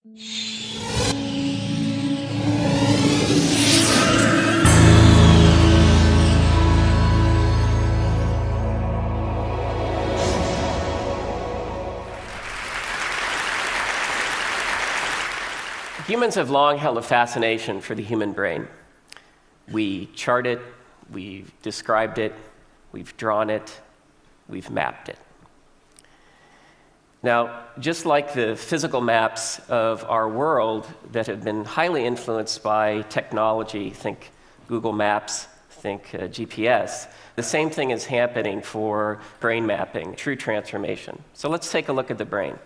Humans have long held a fascination for the human brain. We chart it, we've described it, we've drawn it, we've mapped it. Now, just like the physical maps of our world that have been highly influenced by technology, think Google Maps, think GPS, the same thing is happening for brain mapping, true transformation. So let's take a look at the brain.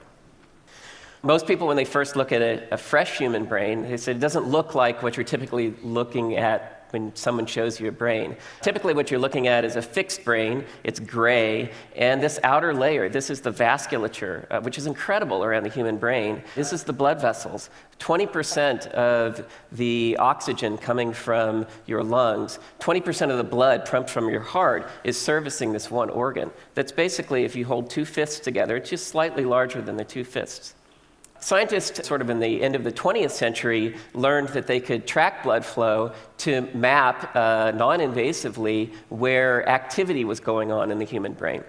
Most people, when they first look at a fresh human brain, they say it doesn't look like what you're typically looking at when someone shows you a brain. Typically, what you're looking at is a fixed brain. It's gray. And this outer layer, this is the vasculature, which is incredible around the human brain. This is the blood vessels. 20% of the oxygen coming from your lungs, 20% of the blood pumped from your heart is servicing this one organ. That's basically, if you hold two fists together, it's just slightly larger than the two fists. Scientists, sort of in the end of the 20th century, learned that they could track blood flow to map non-invasively where activity was going on in the human brain.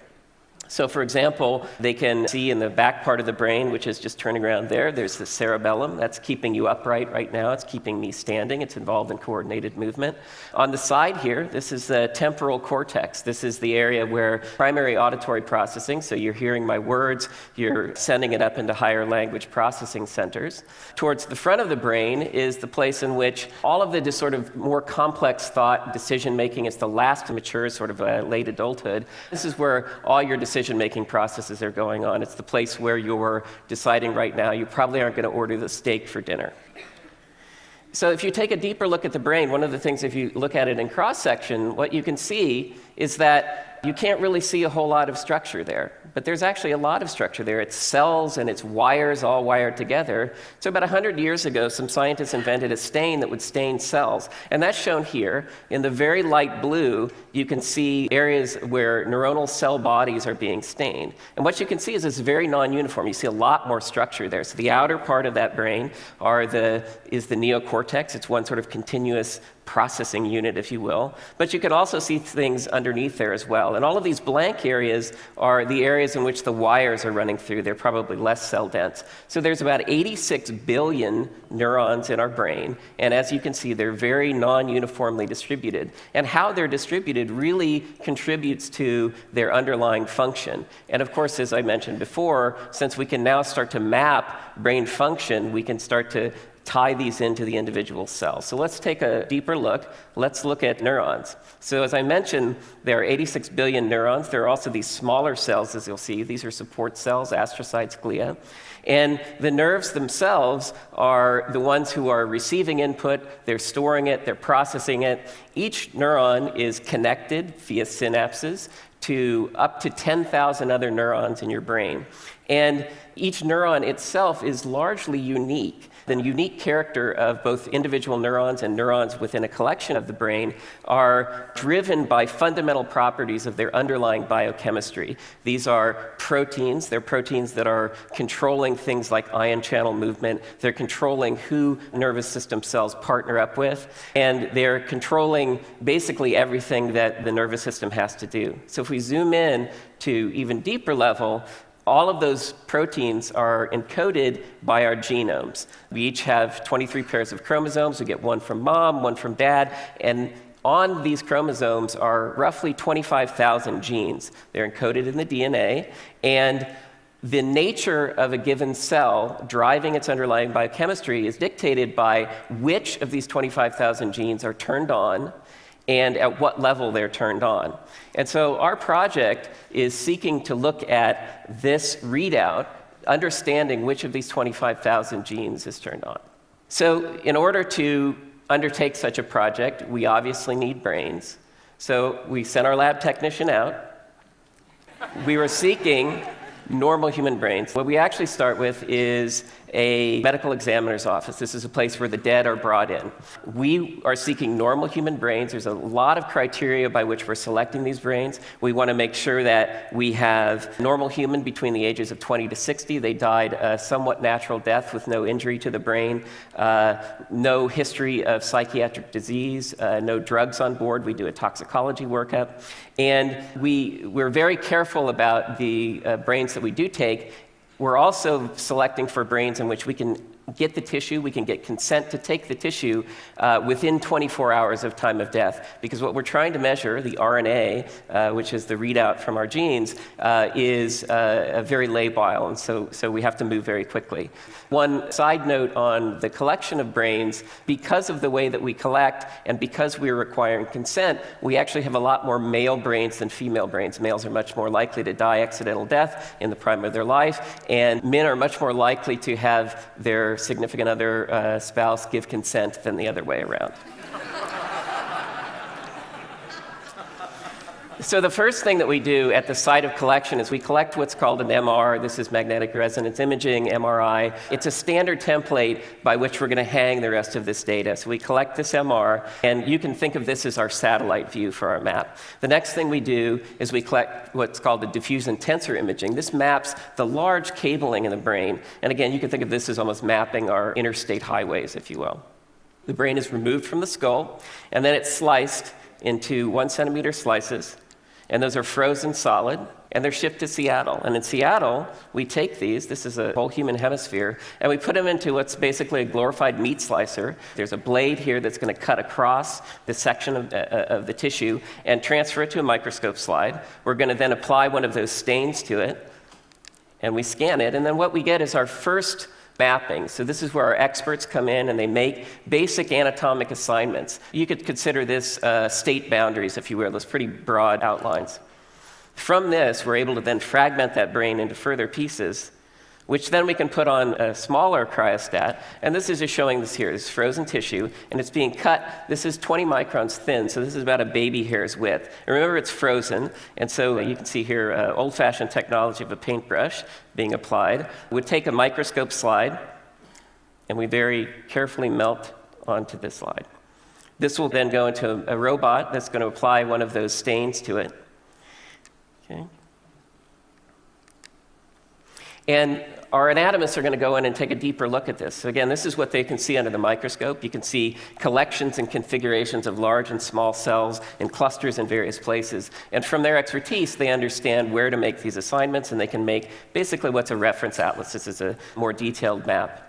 So, for example, they can see in the back part of the brain, which is just turning around there, there's the cerebellum. That's keeping you upright right now. It's keeping me standing. It's involved in coordinated movement. On the side here, this is the temporal cortex. This is the area where primary auditory processing, so you're hearing my words, you're sending it up into higher language processing centers. Towards the front of the brain is the place in which all of the sort of more complex thought, decision-making, is the last to mature, sort of late adulthood. This is where all your decision-making processes are going on. It's the place where you're deciding right now you probably aren't going to order the steak for dinner. So if you take a deeper look at the brain, one of the things, if you look at it in cross-section, what you can see is that you can't really see a whole lot of structure there. But there's actually a lot of structure there. It's cells and it's wires all wired together. So about 100 years ago, some scientists invented a stain that would stain cells. And that's shown here. In the very light blue, you can see areas where neuronal cell bodies are being stained. And what you can see is it's very non-uniform. You see a lot more structure there. So the outer part of that brain is the neocortex. It's one sort of continuous processing unit, if you will. But you can also see things underneath there as well. And all of these blank areas are the areas in which the wires are running through. They're probably less cell dense. So there's about 86 billion neurons in our brain. And as you can see, they're very non-uniformly distributed. And how they're distributed really contributes to their underlying function. And of course, as I mentioned before, since we can now start to map brain function, we can start to tie these into the individual cells. So let's take a deeper look. Let's look at neurons. So as I mentioned, there are 86 billion neurons. There are also these smaller cells, as you'll see. These are support cells, astrocytes, glia. And the nerves themselves are the ones who are receiving input. They're storing it. They're processing it. Each neuron is connected via synapses to up to 10,000 other neurons in your brain. And each neuron itself is largely unique. The unique character of both individual neurons and neurons within a collection of the brain are driven by fundamental properties of their underlying biochemistry. These are proteins. They're proteins that are controlling things like ion channel movement. They're controlling who nervous system cells partner up with. And they're controlling basically everything that the nervous system has to do. So if we zoom in to even deeper level, all of those proteins are encoded by our genomes. We each have 23 pairs of chromosomes. We get one from mom, one from dad, and on these chromosomes are roughly 25,000 genes. They're encoded in the DNA, and the nature of a given cell driving its underlying biochemistry is dictated by which of these 25,000 genes are turned on and at what level they're turned on. And so our project is seeking to look at this readout, understanding which of these 25,000 genes is turned on. So in order to undertake such a project, we obviously need brains. So we sent our lab technician out. We were seeking normal human brains. What we actually start with is a medical examiner's office. This is a place where the dead are brought in. We are seeking normal human brains. There's a lot of criteria by which we're selecting these brains. We want to make sure that we have normal human between the ages of 20 to 60. They died a somewhat natural death with no injury to the brain, no history of psychiatric disease, no drugs on board. We do a toxicology workup. And we're very careful about the brains that we do take. We're also selecting for brains in which we can get the tissue, we can get consent to take the tissue within 24 hours of time of death. Because what we're trying to measure, the RNA, which is the readout from our genes, is very labile, and so we have to move very quickly. One side note on the collection of brains, because of the way that we collect and because we're requiring consent, we actually have a lot more male brains than female brains. Males are much more likely to die accidental death in the prime of their life, and men are much more likely to have their significant other spouse give consent than the other way around. So the first thing that we do at the site of collection is we collect what's called an MR. This is magnetic resonance imaging, MRI. It's a standard template by which we're going to hang the rest of this data. So we collect this MR, and you can think of this as our satellite view for our map. The next thing we do is we collect what's called the diffuse and tensor imaging. This maps the large cabling in the brain. And again, you can think of this as almost mapping our interstate highways, if you will. The brain is removed from the skull, and then it's sliced into 1 centimeter slices. And those are frozen solid, and they're shipped to Seattle. And in Seattle, we take these, this is a whole human hemisphere, and we put them into what's basically a glorified meat slicer. There's a blade here that's going to cut across the section of the tissue and transfer it to a microscope slide. We're going to then apply one of those stains to it, and we scan it. And then what we get is our first mapping. So this is where our experts come in and they make basic anatomic assignments. You could consider this state boundaries, if you will, those pretty broad outlines. From this, we're able to then fragment that brain into further pieces, which then we can put on a smaller cryostat. And this is just showing this here. It's frozen tissue, and it's being cut. This is 20 microns thin, so this is about a baby hair's width. And remember, it's frozen, and so you can see here old-fashioned technology of a paintbrush being applied. We take a microscope slide, and we very carefully melt onto this slide. This will then go into a robot that's going to apply one of those stains to it. Okay. And our anatomists are going to go in and take a deeper look at this. So again, this is what they can see under the microscope. You can see collections and configurations of large and small cells in clusters in various places. And from their expertise, they understand where to make these assignments, and they can make basically what's a reference atlas. This is a more detailed map.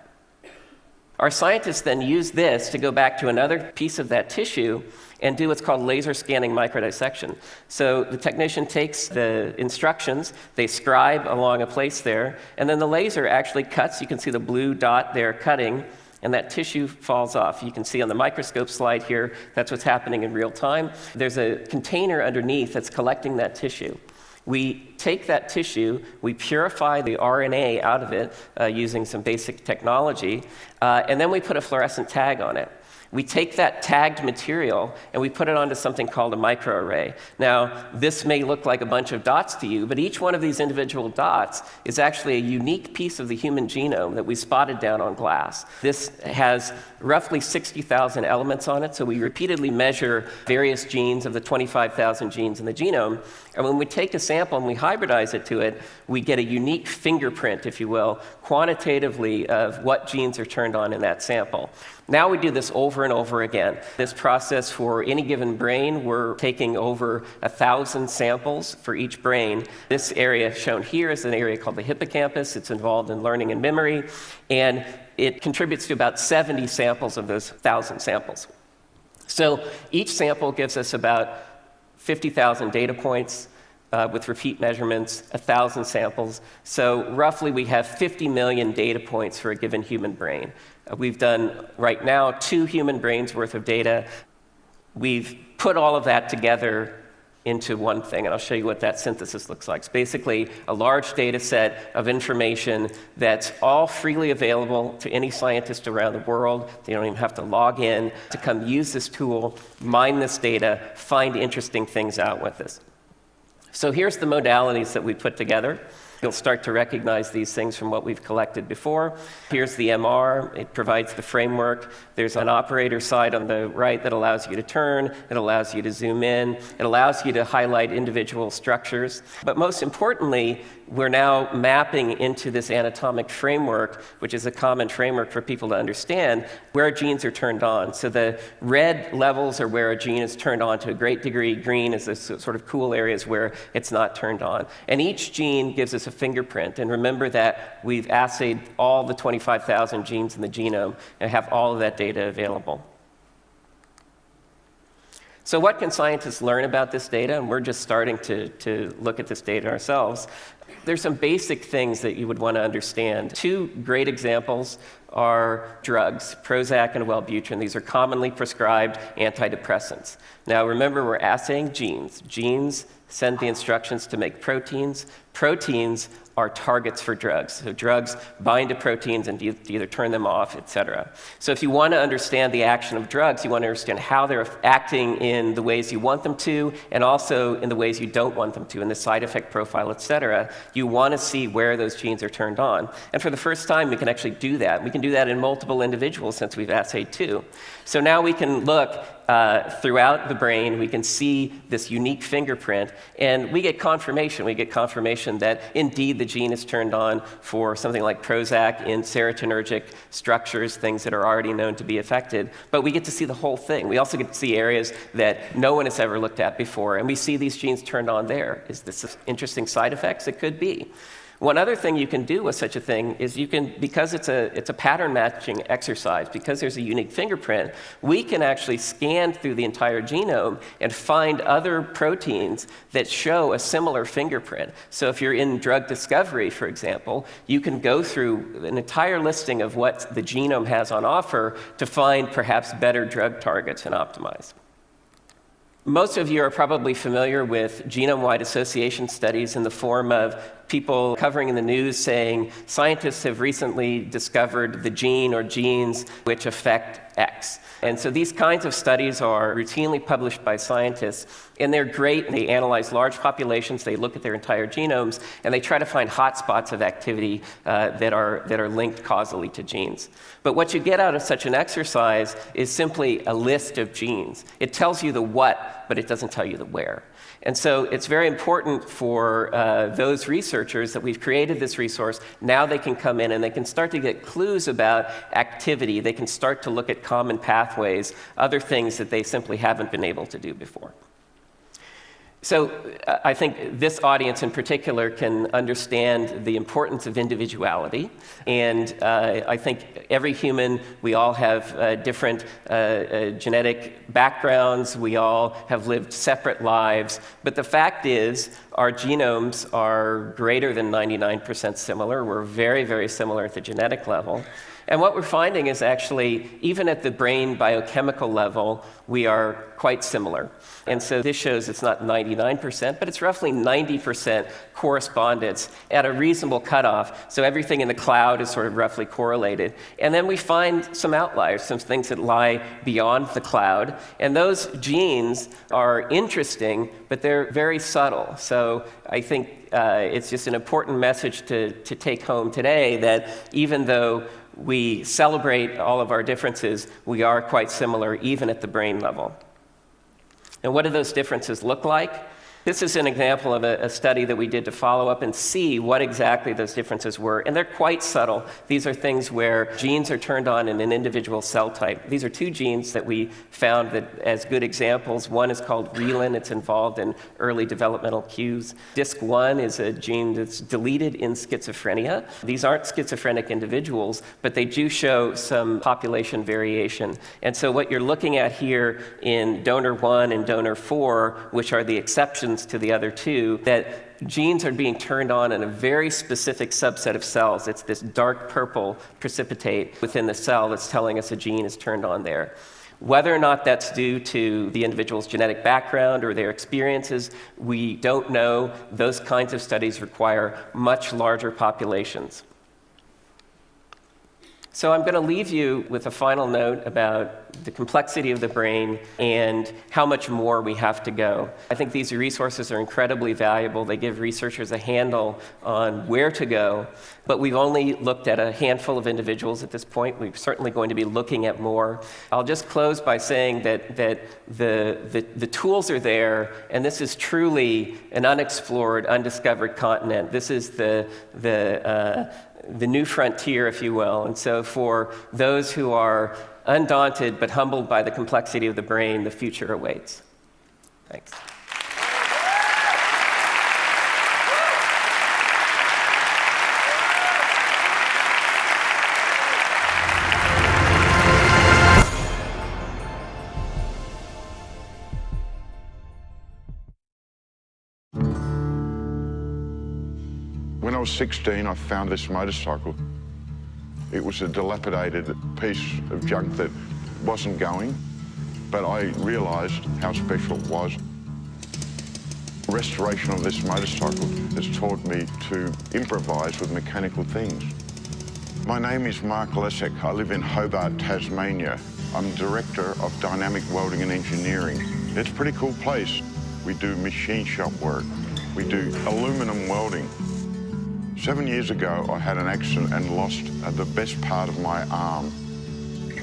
Our scientists then use this to go back to another piece of that tissue and do what's called laser scanning microdissection. So the technician takes the instructions, they scribe along a place there, and then the laser actually cuts. You can see the blue dot there cutting, and that tissue falls off. You can see on the microscope slide here, that's what's happening in real time. There's a container underneath that's collecting that tissue. We take that tissue, we purify the RNA out of it using some basic technology, and then we put a fluorescent tag on it. We take that tagged material and we put it onto something called a microarray. Now, this may look like a bunch of dots to you, but each one of these individual dots is actually a unique piece of the human genome that we spotted down on glass. This has roughly 60,000 elements on it, so we repeatedly measure various genes of the 25,000 genes in the genome. And when we take a sample and we hybridize it to it, we get a unique fingerprint, if you will, quantitatively of what genes are turned on in that sample. Now we do this over and over again. This process for any given brain, we're taking over 1,000 samples for each brain. This area shown here is an area called the hippocampus. It's involved in learning and memory, and it contributes to about 70 samples of those 1,000 samples. So each sample gives us about 50,000 data points with repeat measurements, 1,000 samples. So roughly we have 50 million data points for a given human brain. We've done, right now, 2 human brains worth of data. We've put all of that together into one thing, and I'll show you what that synthesis looks like. It's basically a large data set of information that's all freely available to any scientist around the world. They don't even have to log in to come use this tool, mine this data, find interesting things out with this. So here's the modalities that we put together. You'll start to recognize these things from what we've collected before. Here's the MR. It provides the framework. There's an operator side on the right that allows you to turn. It allows you to zoom in. It allows you to highlight individual structures. But most importantly, we're now mapping into this anatomic framework, which is a common framework for people to understand, where genes are turned on. So the red levels are where a gene is turned on to a great degree. Green is the sort of cool areas where it's not turned on. And each gene gives us a fingerprint. And remember that we've assayed all the 25,000 genes in the genome and have all of that data available. So what can scientists learn about this data? And we're just starting to look at this data ourselves. There's some basic things that you would want to understand. Two great examples are drugs, Prozac and Wellbutrin. These are commonly prescribed antidepressants. Now remember, we're assaying genes. Genes send the instructions to make proteins. Proteins are targets for drugs. So drugs bind to proteins and either turn them off, et cetera. So if you want to understand the action of drugs, you want to understand how they're acting in the ways you want them to, and also in the ways you don't want them to, in the side effect profile, et cetera. You want to see where those genes are turned on. And for the first time, we can actually do that. We can do that in multiple individuals since we've assayed two. So now we can look throughout the brain, we can see this unique fingerprint, and we get confirmation. We get confirmation that indeed the gene is turned on for something like Prozac in serotonergic structures, things that are already known to be affected. But we get to see the whole thing. We also get to see areas that no one has ever looked at before, and we see these genes turned on there. Is this interesting side effects? It could be. One other thing you can do with such a thing is you can, because it's a pattern matching exercise, because there's a unique fingerprint, we can actually scan through the entire genome and find other proteins that show a similar fingerprint. So if you're in drug discovery, for example, you can go through an entire listing of what the genome has on offer to find perhaps better drug targets and optimize. Most of you are probably familiar with genome-wide association studies in the form of people covering in the news saying scientists have recently discovered the gene or genes which affect X. And so these kinds of studies are routinely published by scientists, and they're great. They analyze large populations, they look at their entire genomes, and they try to find hotspots of activity that are linked causally to genes. But what you get out of such an exercise is simply a list of genes. It tells you the what, but it doesn't tell you the where. And so it's very important for those researchers that we've created this resource. Now they can come in and they can start to get clues about activity. They can start to look at common pathways, other things that they simply haven't been able to do before. So I think this audience in particular can understand the importance of individuality. And I think every human, we all have different genetic backgrounds. We all have lived separate lives. But the fact is, our genomes are greater than 99% similar. We're very, very similar at the genetic level. And what we're finding is actually, even at the brain biochemical level, we are quite similar. And so this shows it's not 99%, but it's roughly 90% correspondence at a reasonable cutoff. So everything in the cloud is sort of roughly correlated. And then we find some outliers, some things that lie beyond the cloud. And those genes are interesting, but they're very subtle. So I think it's just an important message to take home today that even though we celebrate all of our differences, we are quite similar even at the brain level. And what do those differences look like? This is an example of a study that we did to follow up and see what exactly those differences were. And they're quite subtle. These are things where genes are turned on in an individual cell type. These are two genes that we found that as good examples. One is called relin. It's involved in early developmental cues. DISC1 is a gene that's deleted in schizophrenia. These aren't schizophrenic individuals, but they do show some population variation. And so what you're looking at here in donor 1 and donor 4, which are the exceptions to the other two, that genes are being turned on in a very specific subset of cells. It's this dark purple precipitate within the cell that's telling us a gene is turned on there. Whether or not that's due to the individual's genetic background or their experiences, we don't know. Those kinds of studies require much larger populations. So I'm going to leave you with a final note about the complexity of the brain and how much more we have to go. I think these resources are incredibly valuable. They give researchers a handle on where to go, but we've only looked at a handful of individuals at this point. We're certainly going to be looking at more. I'll just close by saying that the tools are there, and this is truly an unexplored, undiscovered continent. This is the new frontier, if you will. And so for those who are undaunted but humbled by the complexity of the brain, the future awaits. Thanks. When I was 16, I found this motorcycle. It was a dilapidated piece of junk that wasn't going, but I realised how special it was. Restoration of this motorcycle has taught me to improvise with mechanical things. My name is Mark Lesek. I live in Hobart, Tasmania. I'm Director of Dynamic Welding and Engineering. It's a pretty cool place. We do machine shop work. We do aluminium welding. 7 years ago, I had an accident and lost the best part of my arm.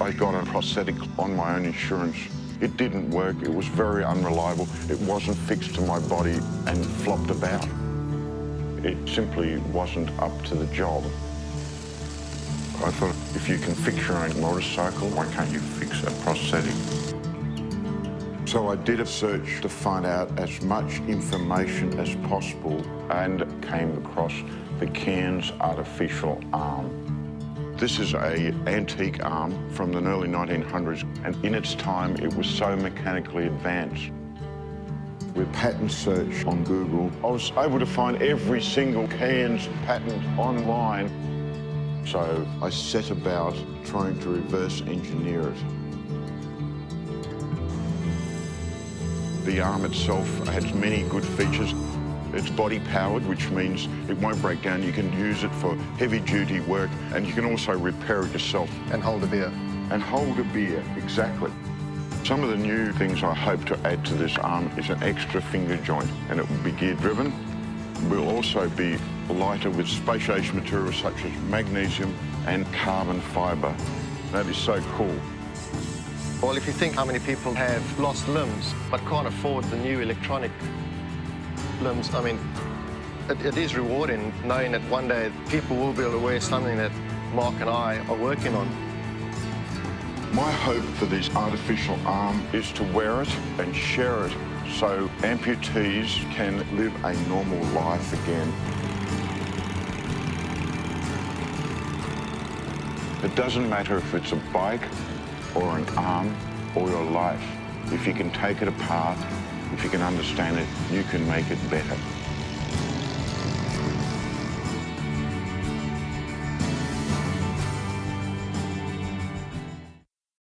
I got a prosthetic on my own insurance. It didn't work. It was very unreliable. It wasn't fixed to my body and flopped about. It simply wasn't up to the job. I thought, if you can fix your own motorcycle, why can't you fix a prosthetic? So I did a search to find out as much information as possible and came across the Cairns artificial arm. This is an antique arm from the early 1900s, and in its time it was so mechanically advanced. With patent search on Google, I was able to find every single Cairns patent online. So I set about trying to reverse engineer it. The arm itself has many good features. It's body-powered, which means it won't break down. You can use it for heavy-duty work, and you can also repair it yourself. And hold a beer. And hold a beer, exactly. Some of the new things I hope to add to this arm is an extra finger joint, and it will be gear-driven. We'll also be lighter with space-age materials such as magnesium and carbon fibre. That is so cool. Well, if you think how many people have lost limbs but can't afford the new electronic limbs, I mean, it is rewarding knowing that one day people will be able to wear something that Mark and I are working on. My hope for this artificial arm is to wear it and share it so amputees can live a normal life again. It doesn't matter if it's a bike or an arm or your life. If you can take it apart, if you can understand it, you can make it better.